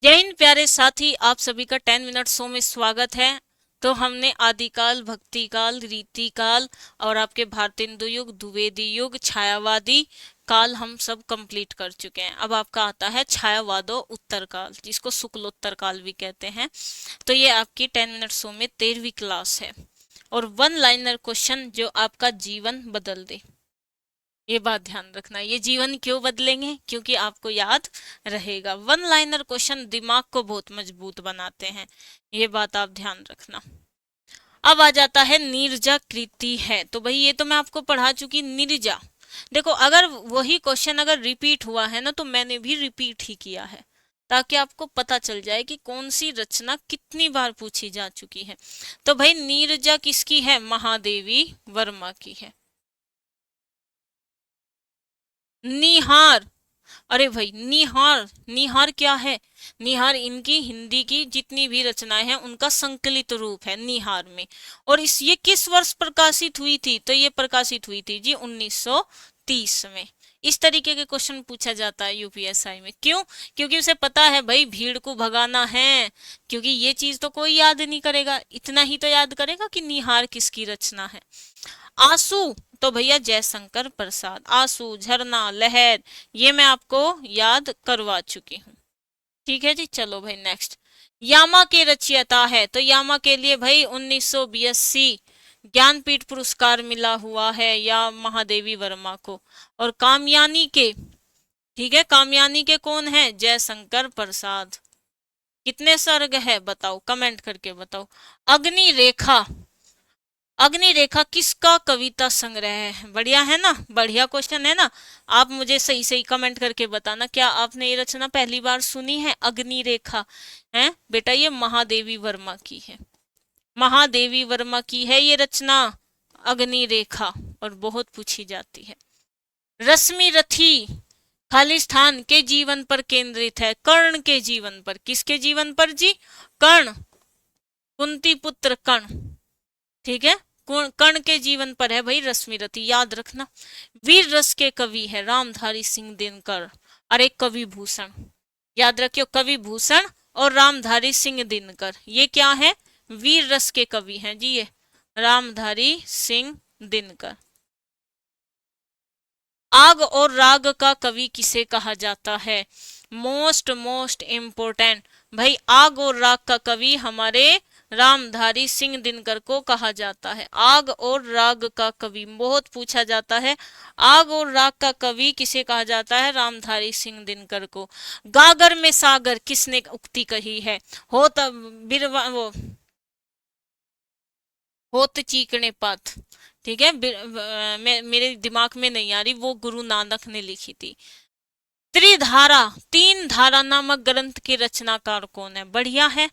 जय हिंद प्यारे साथी, आप सभी का 10 मिनट शो में स्वागत है। तो हमने आदिकाल, भक्तिकाल, रीतिकाल और आपके भारतेंदु युग, द्विवेदी युग, छायावादी काल हम सब कंप्लीट कर चुके हैं। अब आपका आता है छायावादो उत्तर काल, जिसको शुक्लोत्तर काल भी कहते हैं। तो ये आपकी 10 मिनट शो में 13वीं क्लास है और वन लाइनर क्वेश्चन जो आपका जीवन बदल दे। ये बात ध्यान रखना, ये जीवन क्यों बदलेंगे, क्योंकि आपको याद रहेगा। वन लाइनर क्वेश्चन दिमाग को बहुत मजबूत बनाते हैं, ये बात आप ध्यान रखना। अब आ जाता है नीरजा कृति है, तो भाई ये तो मैं आपको पढ़ा चुकी नीरजा। देखो, अगर वही क्वेश्चन अगर रिपीट हुआ है ना, तो मैंने भी रिपीट ही किया है, ताकि आपको पता चल जाए कि कौन सी रचना कितनी बार पूछी जा चुकी है। तो भाई नीरजा किसकी है? महादेवी वर्मा की है। निहार, अरे भाई निहार, निहार क्या है? निहार इनकी हिंदी की जितनी भी रचनाएं हैं उनका संकलित रूप है निहार में। और इस ये किस वर्ष प्रकाशित हुई थी? तो ये प्रकाशित हुई थी जी 1930 में। इस तरीके के क्वेश्चन पूछा जाता है यूपीएसआई में। क्यों? क्योंकि उसे पता है भाई भीड़ को भगाना है। क्योंकि ये चीज तो कोई याद नहीं करेगा, इतना ही तो याद करेगा कि निहार किसकी रचना है। आंसू, तो भैया जयशंकर प्रसाद। आंसू, झरना, लहर, ये मैं आपको याद करवा चुकी हूँ। ठीक है जी, चलो भाई नेक्स्ट। यामा के रचयिता है, तो यामा के लिए भाई 1982 ज्ञानपीठ पुरस्कार मिला हुआ है या महादेवी वर्मा को। और कामयानी के, ठीक है, कामयानी के कौन है? जयशंकर प्रसाद। कितने सर्ग है बताओ, कमेंट करके बताओ। अग्नि रेखा, अग्नि रेखा किसका कविता संग्रह है? बढ़िया है ना, बढ़िया क्वेश्चन है ना। आप मुझे सही सही कमेंट करके बताना, क्या आपने ये रचना पहली बार सुनी है? अग्नि रेखा है बेटा, ये महादेवी वर्मा की है। महादेवी वर्मा की है ये रचना, अग्नि रेखा, और बहुत पूछी जाती है। रश्मि रथी खालिस्तान के जीवन पर केंद्रित है, कर्ण के जीवन पर। किसके जीवन पर जी? कर्ण, कुंती पुत्र कर्ण। ठीक है, कर्ण के जीवन पर है भाई रश्मिरथी, याद रखना। वीर रस के कवि है रामधारी सिंह दिनकर। अरे कवि भूषण, याद रखियो, कवि भूषण और रामधारी सिंह दिनकर, ये क्या है? वीर रस के कवि हैं जी ये रामधारी सिंह दिनकर। आग और राग का कवि किसे कहा जाता है? मोस्ट मोस्ट इम्पोर्टेंट भाई, आग और राग का कवि हमारे रामधारी सिंह दिनकर को कहा जाता है। आग और राग का कवि बहुत पूछा जाता है। आग और राग का कवि किसे कहा जाता है? रामधारी सिंह दिनकर को। गागर में सागर किसने उक्ति कही है? होत बिरवा वो होत चीकणे पथ, ठीक है, मेरे दिमाग में नहीं आ रही, वो गुरु नानक ने लिखी थी। त्रिधारा, तीन धारा नामक ग्रंथ के रचनाकार कौन है? बढ़िया है,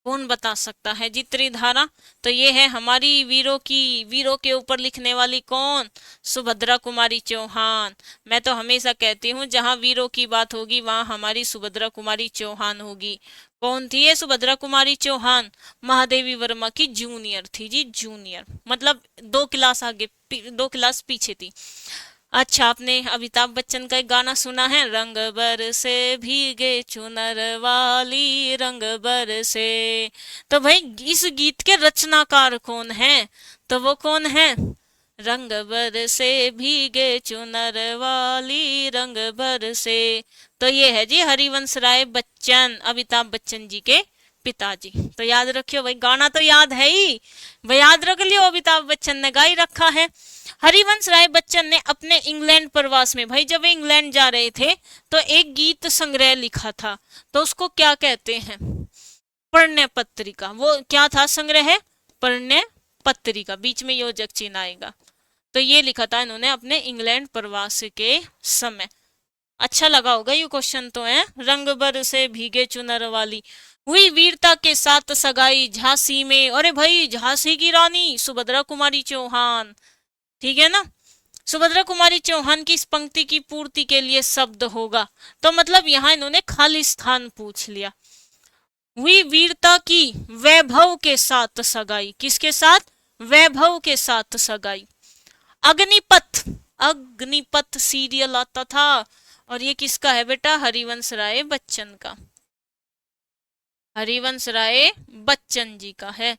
कौन बता सकता है जी त्रिधारा? तो ये है हमारी वीरों की, वीरों के ऊपर लिखने वाली कौन? सुभद्रा कुमारी चौहान। मैं तो हमेशा कहती हूँ जहां वीरों की बात होगी वहां हमारी सुभद्रा कुमारी चौहान होगी। कौन थी ये सुभद्रा कुमारी चौहान? महादेवी वर्मा की जूनियर थी जी, जूनियर, मतलब 2 क्लास आगे, 2 क्लास पीछे थी। अच्छा, आपने अमिताभ बच्चन का एक गाना सुना है, रंग बरसे भीगे चुनर वाली रंग बरसे? तो भाई इस गीत के रचनाकार कौन है? तो वो कौन है? रंग बरसे भीगे चुनर वाली रंग बरसे, तो ये है जी हरिवंश राय बच्चन, अमिताभ बच्चन जी के पिताजी। तो याद रखियो भाई, गाना तो याद है ही, भाई याद रख लियो, अमिताभ बच्चन ने गा ही रखा है। हरिवंश राय बच्चन ने अपने इंग्लैंड प्रवास में, भाई जब वे इंग्लैंड जा रहे थे तो एक गीत संग्रह लिखा था, तो उसको क्या कहते हैं? प्रणय पत्रिका। वो क्या था संग्रह? प्रणय पत्रिका, बीच में योजक चिन्ह आएगा। तो ये लिखा था इन्होंने अपने इंग्लैंड प्रवास के समय। अच्छा लगा होगा ये क्वेश्चन तो है। रंग बर से भीगे चुनर वाली, हुई वीरता के साथ सगाई झांसी में, अरे भाई झांसी की रानी सुभद्रा कुमारी चौहान, ठीक है ना। सुभद्रा कुमारी चौहान की इस पंक्ति की पूर्ति के लिए शब्द होगा, तो मतलब यहाँ इन्होंने खालिस्तान पूछ लिया। हुई वीरता की वैभव के साथ सगाई, किसके साथ? वैभव के साथ सगाई। अग्निपथ, अग्निपथ सीरियल आता था, और ये किसका है बेटा? हरिवंश राय बच्चन का। हरिवंश राय बच्चन जी का है,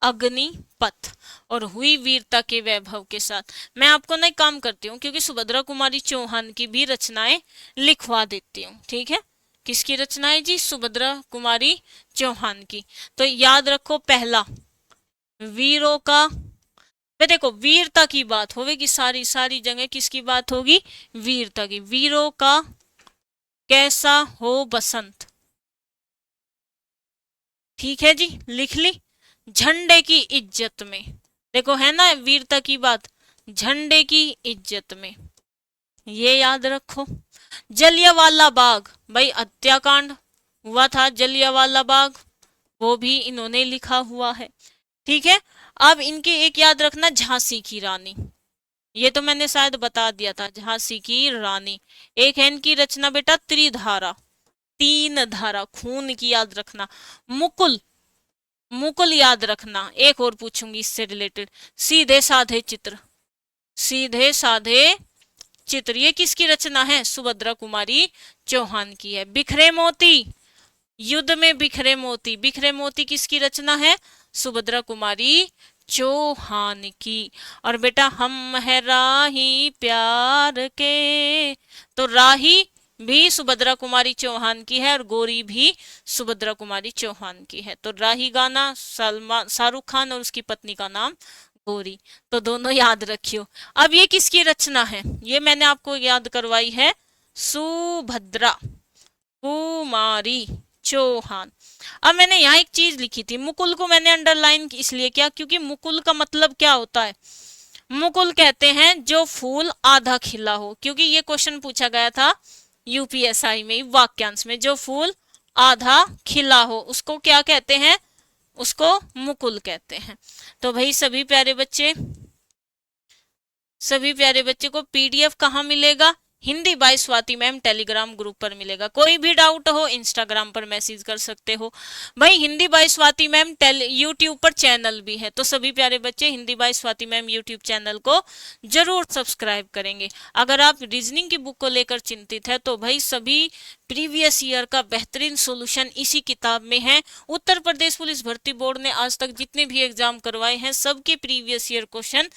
अग्निपथ। और हुई वीरता के वैभव के साथ। मैं आपको ना एक काम करती हूँ, क्योंकि सुभद्रा कुमारी चौहान की भी रचनाएं लिखवा देती हूँ, ठीक है। किसकी रचनाएं जी? सुभद्रा कुमारी चौहान की। तो याद रखो, पहला वीरों का, वे देखो वीरता की बात होगी, सारी सारी जगह किसकी बात होगी? वीरता की। वीरों का कैसा हो बसंत, ठीक है जी, लिख ली। झंडे की इज्जत में, देखो है ना वीरता की बात, झंडे की इज्जत में, ये याद रखो। जलियांवाला बाग, भाई हत्याकांड हुआ था जलियांवाला बाग, वो भी इन्होंने लिखा हुआ है, ठीक है। अब इनके एक याद रखना, झांसी की रानी, ये तो मैंने शायद बता दिया था, झांसी की रानी। एक है इनकी रचना बेटा त्रिधारा, तीन धारा, खून की याद रखना। मुकुल, मुकुल याद रखना, एक और पूछूंगी इससे रिलेटेड। सीधे साधे चित्र, सीधे साधे चित्र, ये किसकी रचना है? सुभद्रा कुमारी चौहान की है। बिखरे मोती, युद्ध में बिखरे मोती, बिखरे मोती किसकी रचना है? सुभद्रा कुमारी चौहान की। और बेटा हम है राही प्यार के, तो राही भी सुभद्रा कुमारी चौहान की है और गोरी भी सुभद्रा कुमारी चौहान की है। तो राही गाना सलमान शाहरुख खान और उसकी पत्नी का नाम गोरी, तो दोनों याद रखियो। अब ये किसकी रचना है? ये मैंने आपको याद करवाई है, सुभद्रा कुमारी चौहान। अब मैंने यहाँ एक चीज लिखी थी, मुकुल को मैंने अंडरलाइन इसलिए किया क्योंकि मुकुल का मतलब क्या होता है? मुकुल कहते हैं जो फूल आधा खिला हो, क्योंकि ये क्वेश्चन पूछा गया था यूपीएसआई में वाक्यांश में, जो फूल आधा खिला हो उसको क्या कहते हैं? उसको मुकुल कहते हैं। तो भाई सभी प्यारे बच्चे, सभी प्यारे बच्चे को पीडीएफ कहाँ मिलेगा? Hindi by Swati ma'am Telegram group पर मिलेगा। कोई भी डाउट हो इंस्टाग्राम पर मैसेज कर सकते हो। भाई Hindi by Swati ma'am YouTube पर चैनल भी है, तो सभी प्यारे बच्चे Hindi by Swati ma'am YouTube channel को जरूर सब्सक्राइब करेंगे। अगर आप रीजनिंग की बुक को लेकर चिंतित है तो भाई सभी प्रीवियस ईयर का बेहतरीन सॉल्यूशन इसी किताब में है। उत्तर प्रदेश पुलिस भर्ती बोर्ड ने आज तक जितने भी एग्जाम करवाए हैं सबके प्रीवियस ईयर क्वेश्चन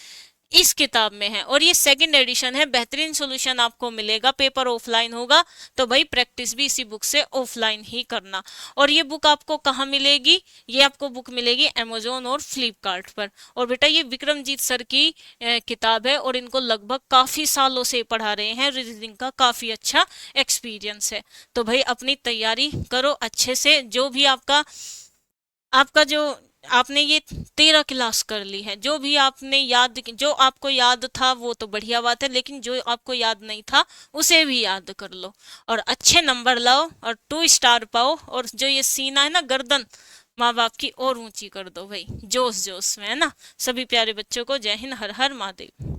इस किताब में है, और ये सेकंड एडिशन है। बेहतरीन सॉल्यूशन आपको मिलेगा, पेपर ऑफलाइन होगा, तो भाई प्रैक्टिस भी इसी बुक से ऑफलाइन ही करना। और ये बुक आपको कहाँ मिलेगी? ये आपको बुक मिलेगी अमेजोन और फ्लिपकार्ट पर। और बेटा ये विक्रमजीत सर की किताब है और इनको लगभग काफी सालों से पढ़ा रहे हैं, रीजनिंग का काफी अच्छा एक्सपीरियंस है। तो भाई अपनी तैयारी करो अच्छे से। जो भी आपका आपका जो आपने ये 13 क्लास कर ली है, जो भी आपने याद, जो आपको याद था वो तो बढ़िया बात है, लेकिन जो आपको याद नहीं था उसे भी याद कर लो और अच्छे नंबर लाओ और 2 स्टार पाओ। और जो ये सीना है ना, गर्दन माँ बाप की और ऊंची कर दो भाई, जोश जोश में, है ना। सभी प्यारे बच्चों को जय हिंद, हर हर महादेव।